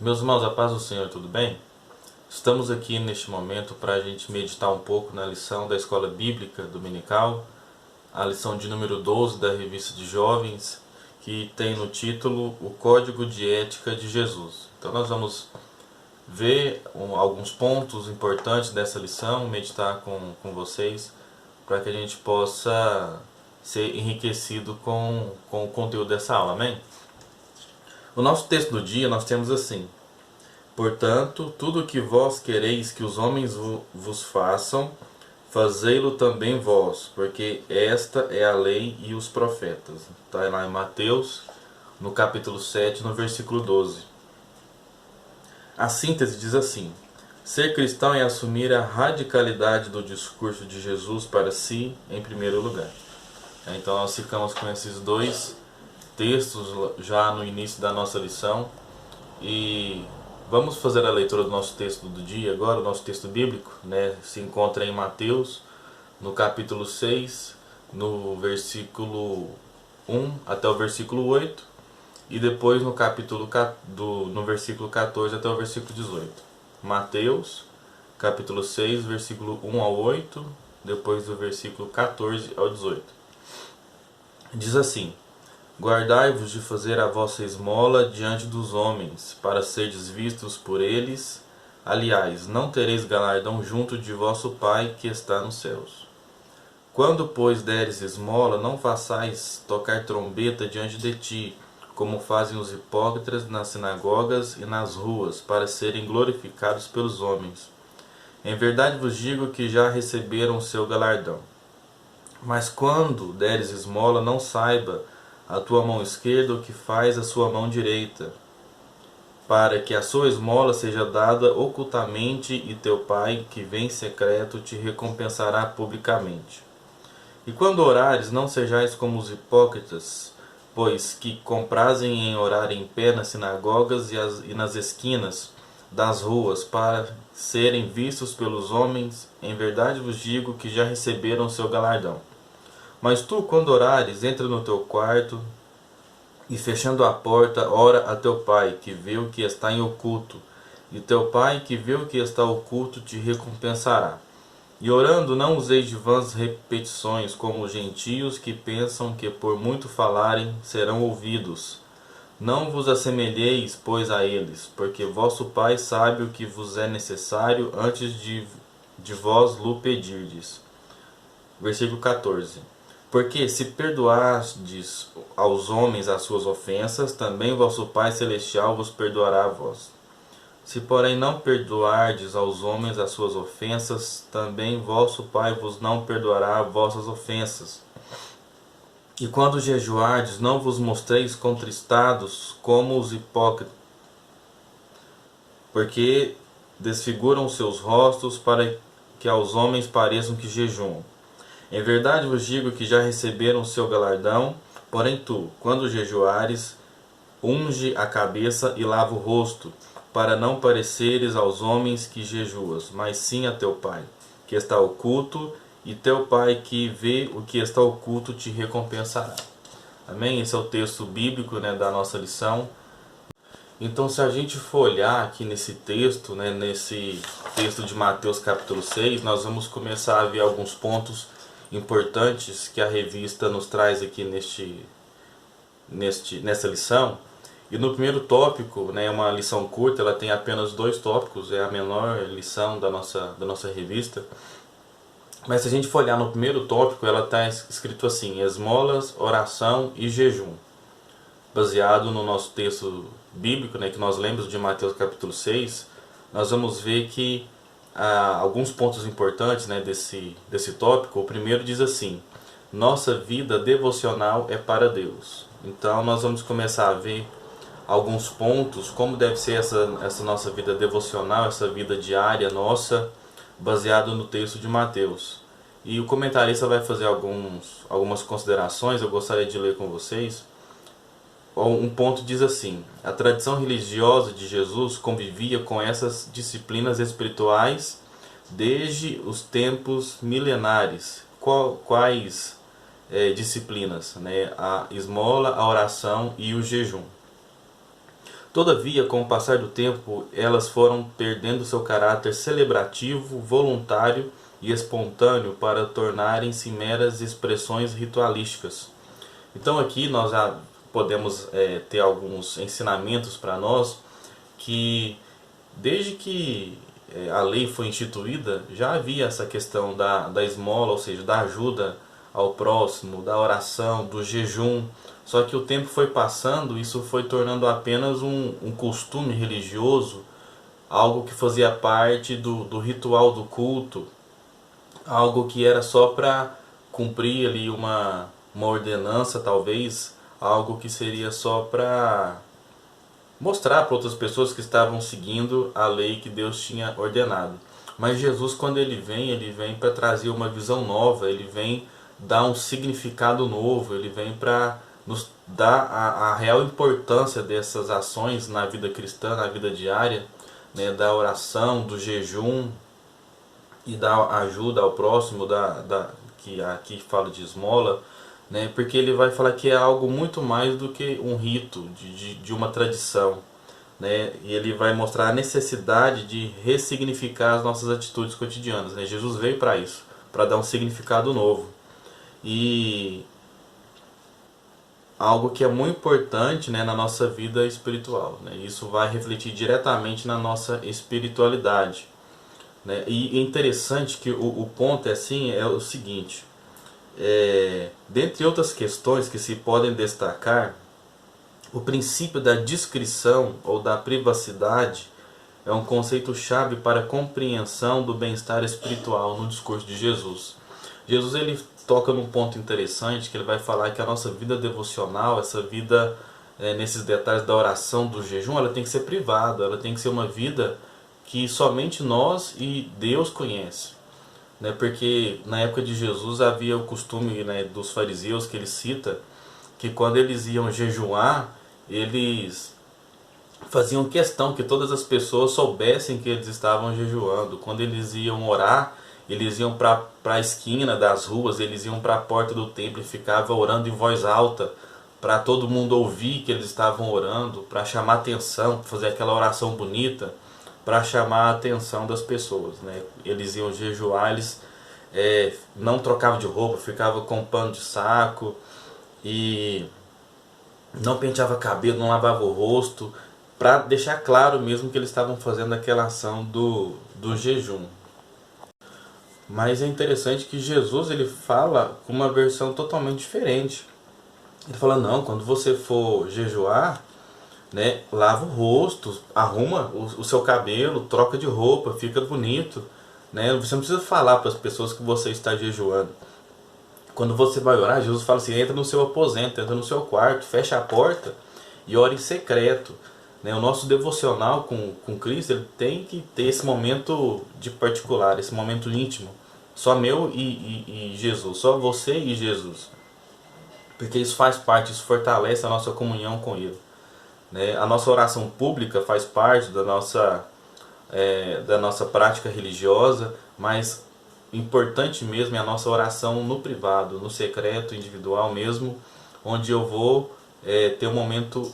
Meus irmãos, a paz do Senhor, tudo bem? Estamos aqui neste momento para a gente meditar um pouco na lição da Escola Bíblica Dominical, a lição de número 12 da Revista de Jovens, que tem no título O Código de Ética de Jesus. Então nós vamos ver alguns pontos importantes dessa lição, meditar com vocês, para que a gente possa ser enriquecido com o conteúdo dessa aula, amém? O nosso texto do dia nós temos assim: portanto, tudo o que vós quereis que os homens vos façam, fazei-lo também vós, porque esta é a lei e os profetas. Está lá em Mateus, no capítulo 7, no versículo 12. A síntese diz assim: ser cristão é assumir a radicalidade do discurso de Jesus para si em primeiro lugar. Então nós ficamos com esses dois textos já no início da nossa lição e vamos fazer a leitura do nosso texto do dia agora. O nosso texto bíblico, se encontra em Mateus, no capítulo 6, no versículo 1 até o versículo 8, e depois no versículo 14 até o versículo 18. Mateus, capítulo 6, versículo 1 ao 8, depois do versículo 14 ao 18. Diz assim: guardai-vos de fazer a vossa esmola diante dos homens, para serdes vistos por eles. Aliás, não tereis galardão junto de vosso Pai que está nos céus. Quando, pois, deres esmola, não façais tocar trombeta diante de ti, como fazem os hipócritas nas sinagogas e nas ruas, para serem glorificados pelos homens. Em verdade vos digo que já receberam o seu galardão. Mas quando deres esmola, não saiba a tua mão esquerda o que faz a sua mão direita, para que a sua esmola seja dada ocultamente, e teu Pai, que vem em secreto, te recompensará publicamente. E quando orares, não sejais como os hipócritas, pois que comprazem em orar em pé nas sinagogas e nas esquinas das ruas, para serem vistos pelos homens. Em verdade vos digo que já receberam o seu galardão. Mas tu, quando orares, entra no teu quarto e, fechando a porta, ora a teu Pai, que vê o que está em oculto, e teu Pai, que vê o que está oculto, te recompensará. E orando, não useis de vãs repetições, como os gentios, que pensam que por muito falarem serão ouvidos. Não vos assemelheis, pois, a eles, porque vosso Pai sabe o que vos é necessário antes de vós lhe pedirdes. Versículo 14. Porque se perdoardes aos homens as suas ofensas, também vosso Pai Celestial vos perdoará a vós. Se, porém, não perdoardes aos homens as suas ofensas, também vosso Pai vos não perdoará vossas ofensas. E quando jejuardes, não vos mostreis contristados como os hipócritas, porque desfiguram seus rostos para que aos homens pareçam que jejuam. Em verdade vos digo que já receberam o seu galardão. Porém tu, quando jejuares, unge a cabeça e lava o rosto, para não pareceres aos homens que jejuas, mas sim a teu Pai, que está oculto, e teu Pai, que vê o que está oculto, te recompensará. Amém? Esse é o texto bíblico, da nossa lição. Então, se a gente for olhar aqui nesse texto, nesse texto de Mateus capítulo 6, nós vamos começar a ver alguns pontos importantes que a revista nos traz aqui nessa lição. E no primeiro tópico, é uma lição curta, ela tem apenas 2 tópicos, é a menor lição da nossa revista. Mas se a gente for olhar no primeiro tópico, ela está escrito assim: esmolas, oração e jejum. Baseado no nosso texto bíblico, que nós lemos de Mateus capítulo 6, nós vamos ver que há alguns pontos importantes desse tópico. O primeiro diz assim: nossa vida devocional é para Deus. Então nós vamos começar a ver alguns pontos, como deve ser essa nossa vida devocional, essa vida diária nossa, baseado no texto de Mateus. E o comentarista vai fazer algumas considerações, eu gostaria de ler com vocês. Um ponto diz assim: a tradição religiosa de Jesus convivia com essas disciplinas espirituais desde os tempos milenares. Quais disciplinas? A esmola, a oração e o jejum. Todavia, com o passar do tempo, elas foram perdendo seu caráter celebrativo, voluntário e espontâneo para tornarem-se meras expressões ritualísticas. Então aqui nós já podemos ter alguns ensinamentos para nós que desde que a lei foi instituída já havia essa questão da esmola, ou seja, da ajuda ao próximo, da oração, do jejum. Só que o tempo foi passando, isso foi tornando apenas um costume religioso, algo que fazia parte do ritual do culto, algo que era só para cumprir ali uma ordenança, talvez, algo que seria só para mostrar para outras pessoas que estavam seguindo a lei que Deus tinha ordenado. Mas Jesus, quando ele vem para trazer uma visão nova, ele vem dar um significado novo, ele vem para nos dar a real importância dessas ações na vida cristã, na vida diária, né, da oração, do jejum e da ajuda ao próximo, que aqui fala de esmola, né, porque ele vai falar que é algo muito mais do que um rito, de uma tradição. Né, e ele vai mostrar a necessidade de ressignificar as nossas atitudes cotidianas. Né? Jesus veio para isso, para dar um significado novo. E algo que é muito importante, né, na nossa vida espiritual. Né? Isso vai refletir diretamente na nossa espiritualidade. Né? E é interessante que o ponto é assim, é o seguinte: dentre outras questões que se podem destacar, o princípio da discrição ou da privacidade é um conceito-chave para a compreensão do bem-estar espiritual no discurso de Jesus. Jesus ele toca num ponto interessante, que ele vai falar que a nossa vida devocional, essa vida nesses detalhes da oração, do jejum, ela tem que ser privada, ela tem que ser uma vida que somente nós e Deus conhece. Né? Porque na época de Jesus havia o costume, né, dos fariseus, que ele cita, que quando eles iam jejuar, eles faziam questão que todas as pessoas soubessem que eles estavam jejuando. Quando eles iam orar, eles iam para a esquina das ruas, eles iam para a porta do templo e ficavam orando em voz alta, para todo mundo ouvir que eles estavam orando, para chamar atenção, para fazer aquela oração bonita, para chamar a atenção das pessoas. Né? Eles iam jejuar, eles não trocavam de roupa, ficavam com pano de saco e não penteava cabelo, não lavava o rosto, para deixar claro mesmo que eles estavam fazendo aquela ação do jejum. Mas é interessante que Jesus ele fala com uma versão totalmente diferente. Ele fala, não, quando você for jejuar, né, lava o rosto, arruma o seu cabelo, troca de roupa, fica bonito. Né? Você não precisa falar para as pessoas que você está jejuando. Quando você vai orar, Jesus fala assim, entra no seu aposento, entra no seu quarto, fecha a porta e ora em secreto. Né? O nosso devocional com Cristo ele tem que ter esse momento de particular, esse momento íntimo. Só meu e Jesus, só você e Jesus. Porque isso faz parte, isso fortalece a nossa comunhão com Ele. Né? A nossa oração pública faz parte da nossa prática religiosa, mas importante mesmo é a nossa oração no privado, no secreto, individual mesmo, onde eu vou ter um momento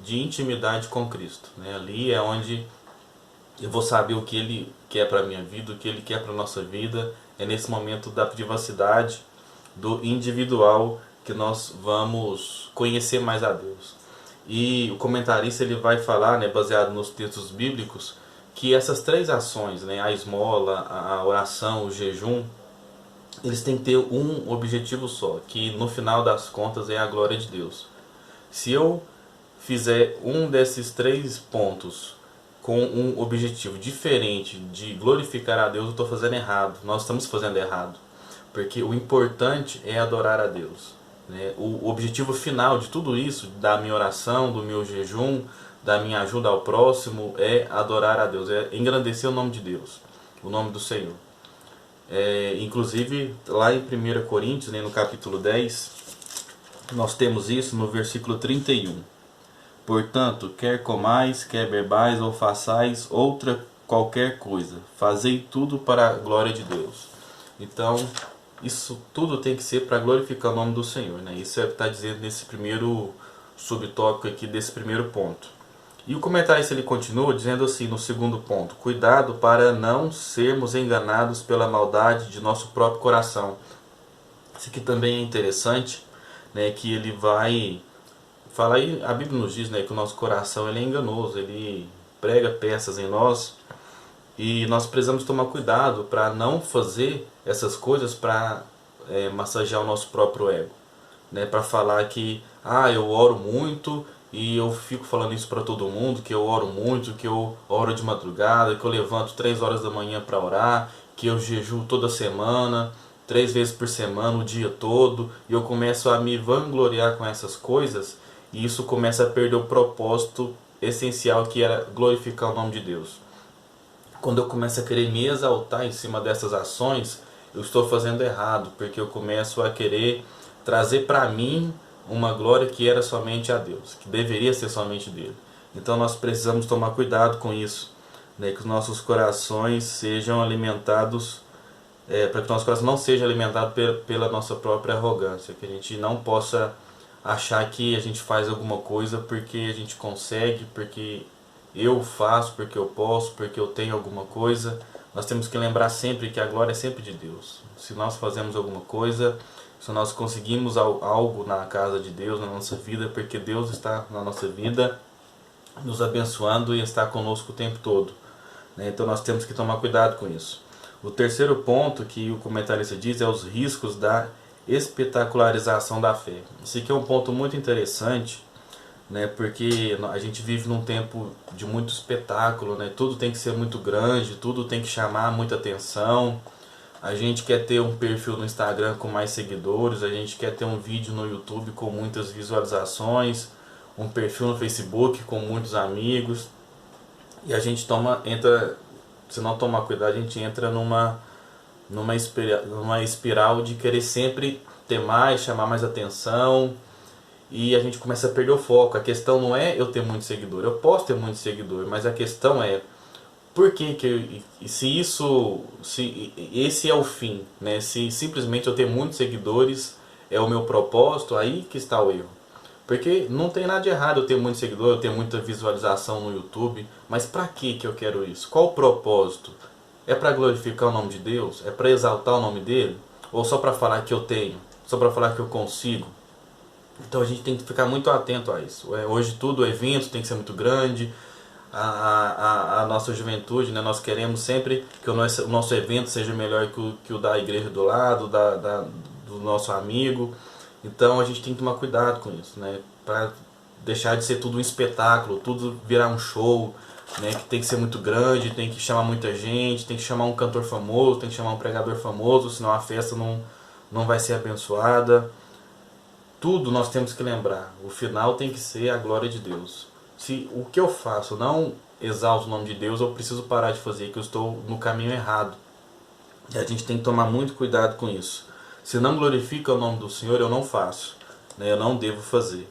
de intimidade com Cristo. Né? Ali é onde eu vou saber o que Ele quer para a minha vida, o que Ele quer para a nossa vida. É nesse momento da privacidade, do individual, que nós vamos conhecer mais a Deus. E o comentarista ele vai falar, né, baseado nos textos bíblicos, que essas três ações, né, a esmola, a oração, o jejum, eles têm que ter um objetivo só, que no final das contas é a glória de Deus. Se eu fizer um desses três pontos com um objetivo diferente de glorificar a Deus, eu estou fazendo errado. Nós estamos fazendo errado. Porque o importante é adorar a Deus. Né? O objetivo final de tudo isso, da minha oração, do meu jejum, da minha ajuda ao próximo, é adorar a Deus, é engrandecer o nome de Deus, o nome do Senhor. Inclusive, lá em 1 Coríntios, né, no capítulo 10, nós temos isso no versículo 31. Portanto, quer comais, quer bebais ou façais outra qualquer coisa, fazei tudo para a glória de Deus. Então, isso tudo tem que ser para glorificar o nome do Senhor. Né? Isso é o que está dizendo nesse primeiro subtópico aqui, desse primeiro ponto. E o comentarista ele continua dizendo assim no segundo ponto: cuidado para não sermos enganados pela maldade de nosso próprio coração. Isso aqui também é interessante, né, que ele vai falar, e a Bíblia nos diz, né, que o nosso coração ele é enganoso, ele prega peças em nós, e nós precisamos tomar cuidado para não fazer essas coisas para massagear o nosso próprio ego, né, para falar que eu oro muito e eu fico falando isso para todo mundo, que eu oro muito, que eu oro de madrugada, que eu levanto 3 horas da manhã para orar, que eu jejuo toda semana, 3 vezes por semana, o dia todo, e eu começo a me vangloriar com essas coisas, e isso começa a perder o propósito essencial que era glorificar o nome de Deus. Quando eu começo a querer me exaltar em cima dessas ações, eu estou fazendo errado, porque eu começo a querer trazer para mim uma glória que era somente a Deus, que deveria ser somente dele. Então nós precisamos tomar cuidado com isso, né, que os nossos corações sejam alimentados, para que o nosso coração não seja alimentado pela nossa própria arrogância, que a gente não possa achar que a gente faz alguma coisa porque a gente consegue, porque eu faço, porque eu posso, porque eu tenho alguma coisa. Nós temos que lembrar sempre que a glória é sempre de Deus. Se nós fazemos alguma coisa, se nós conseguimos algo na casa de Deus, na nossa vida, porque Deus está na nossa vida, nos abençoando e está conosco o tempo todo, né? Então nós temos que tomar cuidado com isso. O terceiro ponto que o comentarista diz é os riscos da espetacularização da fé. Esse aqui é um ponto muito interessante, né, porque a gente vive num tempo de muito espetáculo, né? Tudo tem que ser muito grande, tudo tem que chamar muita atenção. A gente quer ter um perfil no Instagram com mais seguidores, a gente quer ter um vídeo no YouTube com muitas visualizações, um perfil no Facebook com muitos amigos, e a gente entra, se não tomar cuidado, a gente entra numa espiral de querer sempre ter mais, chamar mais atenção, e a gente começa a perder o foco. A questão não é eu ter muito seguidor, eu posso ter muito seguidor, mas a questão é por que se esse é o fim, né? Se simplesmente eu ter muitos seguidores é o meu propósito, aí que está o erro. Porque não tem nada de errado eu ter muito seguidor, eu ter muita visualização no YouTube, mas para que eu quero isso? Qual o propósito? É para glorificar o nome de Deus? É para exaltar o nome dele? Ou só para falar que eu tenho? Só para falar que eu consigo? Então a gente tem que ficar muito atento a isso. Hoje tudo, o evento tem que ser muito grande. A nossa juventude, né, nós queremos sempre que o nosso evento seja melhor que o da igreja do lado, do nosso amigo. Então a gente tem que tomar cuidado com isso, né, para deixar de ser tudo um espetáculo, tudo virar um show, né, que tem que ser muito grande, tem que chamar muita gente, tem que chamar um cantor famoso, tem que chamar um pregador famoso, senão a festa não vai ser abençoada. Tudo nós temos que lembrar, o final tem que ser a glória de Deus. Se o que eu faço não exalta o nome de Deus, eu preciso parar de fazer, que eu estou no caminho errado. E a gente tem que tomar muito cuidado com isso. Se não glorifica o nome do Senhor, eu não faço, né? Eu não devo fazer.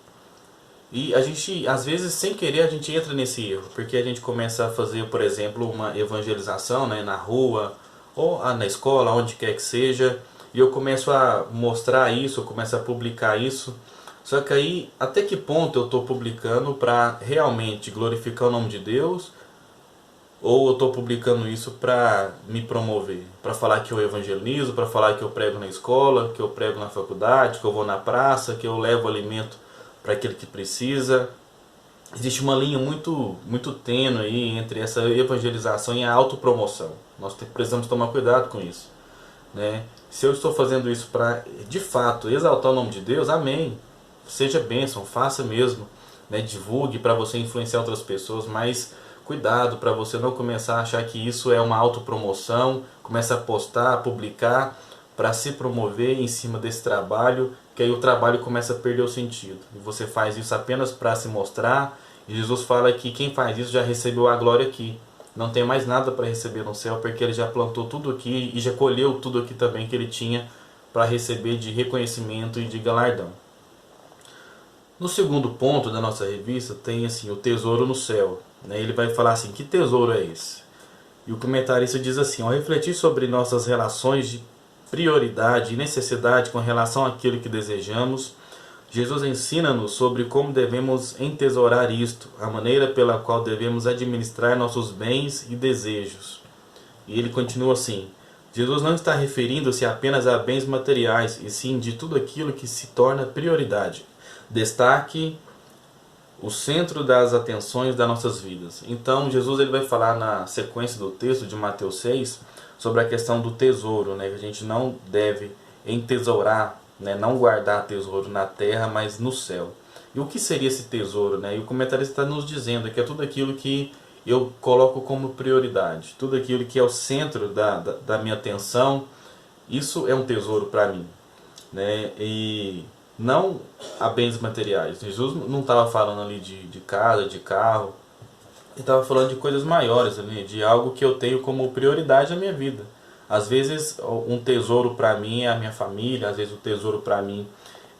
E a gente, às vezes, sem querer, a gente entra nesse erro, porque a gente começa a fazer, por exemplo, uma evangelização, né, na rua, ou na escola, onde quer que seja, e eu começo a mostrar isso, eu começo a publicar isso. Só que aí, até que ponto eu estou publicando para realmente glorificar o nome de Deus? Ou eu estou publicando isso para me promover? Para falar que eu evangelizo, para falar que eu prego na escola, que eu prego na faculdade, que eu vou na praça, que eu levo alimento para aquele que precisa. Existe uma linha muito tênue aí entre essa evangelização e a autopromoção. Nós precisamos tomar cuidado com isso, né? Se eu estou fazendo isso para, de fato, exaltar o nome de Deus, amém. Seja bênção, faça mesmo, né? Divulgue para você influenciar outras pessoas, mas cuidado para você não começar a achar que isso é uma autopromoção, começa a postar, a publicar para se promover em cima desse trabalho, que aí o trabalho começa a perder o sentido. E você faz isso apenas para se mostrar, e Jesus fala que quem faz isso já recebeu a glória aqui. Não tem mais nada para receber no céu, porque ele já plantou tudo aqui e já colheu tudo aqui também que ele tinha para receber de reconhecimento e de galardão. No segundo ponto da nossa revista tem assim, o tesouro no céu, né? Ele vai falar assim, que tesouro é esse? E o comentarista diz assim, ao refletir sobre nossas relações de prioridade e necessidade com relação àquilo que desejamos, Jesus ensina-nos sobre como devemos entesourar isto, a maneira pela qual devemos administrar nossos bens e desejos. E ele continua assim: Jesus não está referindo-se apenas a bens materiais, e sim de tudo aquilo que se torna prioridade. Destaque o centro das atenções das nossas vidas. Então Jesus ele vai falar na sequência do texto de Mateus 6 sobre a questão do tesouro, né? Que a gente não deve entesourar, né? Não guardar tesouro na terra, mas no céu. E o que seria esse tesouro, né? E o comentarista está nos dizendo que é tudo aquilo que eu coloco como prioridade, tudo aquilo que é o centro da minha atenção, isso é um tesouro para mim, né? E não a bens materiais. Jesus não estava falando ali de casa, de carro, ele estava falando de coisas maiores ali, de algo que eu tenho como prioridade na minha vida. Às vezes um tesouro para mim é a minha família, às vezes o tesouro para mim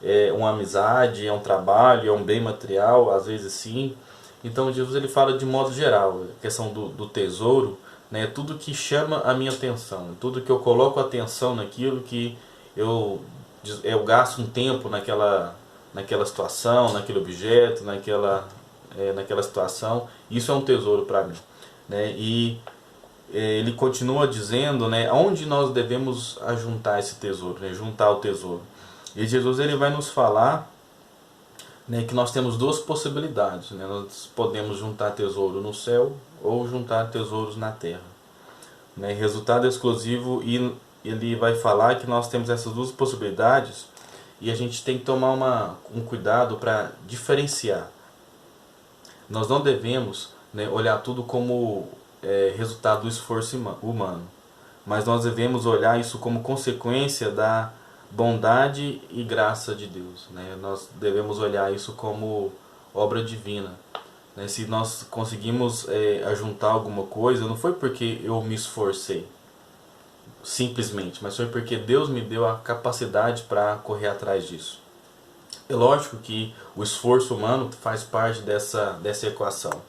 é uma amizade, é um trabalho, é um bem material, às vezes sim. Então Jesus ele fala de modo geral, a questão do tesouro, né, tudo que chama a minha atenção, tudo que eu coloco atenção naquilo que eu gasto um tempo naquela situação, naquele objeto, naquela situação, isso é um tesouro para mim, né? E ele continua dizendo, né, onde nós devemos ajuntar esse tesouro, né, juntar o tesouro. E Jesus ele vai nos falar, né, que nós temos duas possibilidades, né? Nós podemos juntar tesouro no céu ou juntar tesouros na terra, né? Resultado exclusivo, e ele vai falar que nós temos essas duas possibilidades e a gente tem que tomar um cuidado para diferenciar. Nós não devemos, né, olhar tudo como resultado do esforço humano, mas nós devemos olhar isso como consequência da bondade e graça de Deus, né? Nós devemos olhar isso como obra divina, né? Se nós conseguimos ajuntar alguma coisa, não foi porque eu me esforcei simplesmente, mas foi porque Deus me deu a capacidade para correr atrás disso. É lógico que o esforço humano faz parte dessa equação,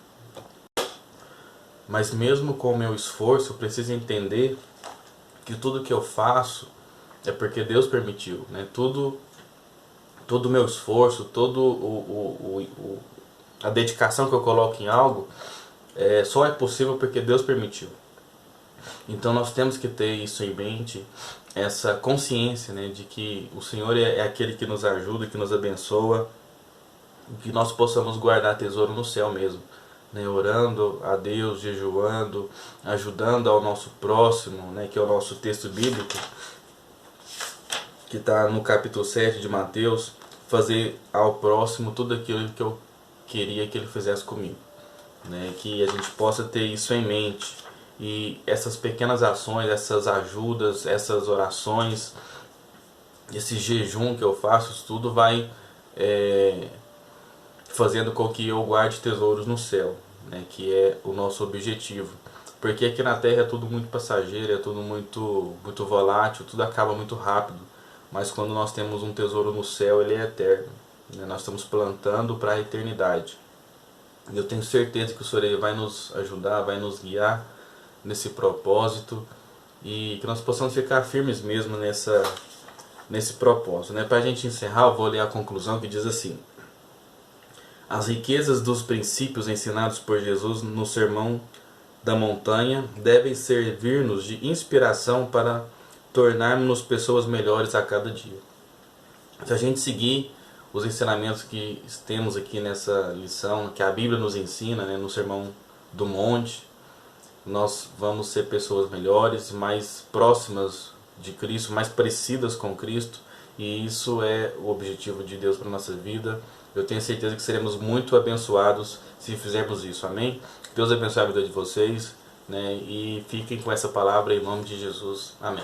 mas mesmo com o meu esforço eu preciso entender que tudo que eu faço é porque Deus permitiu, né? Todo o meu esforço, a dedicação que eu coloco em algo só é possível porque Deus permitiu. Então nós temos que ter isso em mente, essa consciência, né, de que o Senhor é aquele que nos ajuda, que nos abençoa, que nós possamos guardar tesouro no céu mesmo, né, orando a Deus, jejuando, ajudando ao nosso próximo, né, que é o nosso texto bíblico, que está no capítulo 7 de Mateus, fazer ao próximo tudo aquilo que eu queria que ele fizesse comigo, né? Que a gente possa ter isso em mente, e essas pequenas ações, essas ajudas, essas orações, esse jejum que eu faço, isso tudo vai fazendo com que eu guarde tesouros no céu, né? Que é o nosso objetivo. Porque aqui na Terra é tudo muito passageiro, é tudo muito volátil, tudo acaba muito rápido. Mas quando nós temos um tesouro no céu, ele é eterno, né? Nós estamos plantando para a eternidade. E eu tenho certeza que o Senhor vai nos ajudar, vai nos guiar nesse propósito, e que nós possamos ficar firmes mesmo nesse propósito, né? Para a gente encerrar, eu vou ler a conclusão que diz assim: as riquezas dos princípios ensinados por Jesus no Sermão da Montanha devem servir-nos de inspiração para tornarmos pessoas melhores a cada dia. Se a gente seguir os ensinamentos que temos aqui nessa lição, que a Bíblia nos ensina, né, no Sermão do Monte, nós vamos ser pessoas melhores, mais próximas de Cristo, mais parecidas com Cristo, e isso é o objetivo de Deus para a nossa vida. Eu tenho certeza que seremos muito abençoados se fizermos isso, amém? Deus abençoe a vida de vocês, né, e fiquem com essa palavra em nome de Jesus, amém.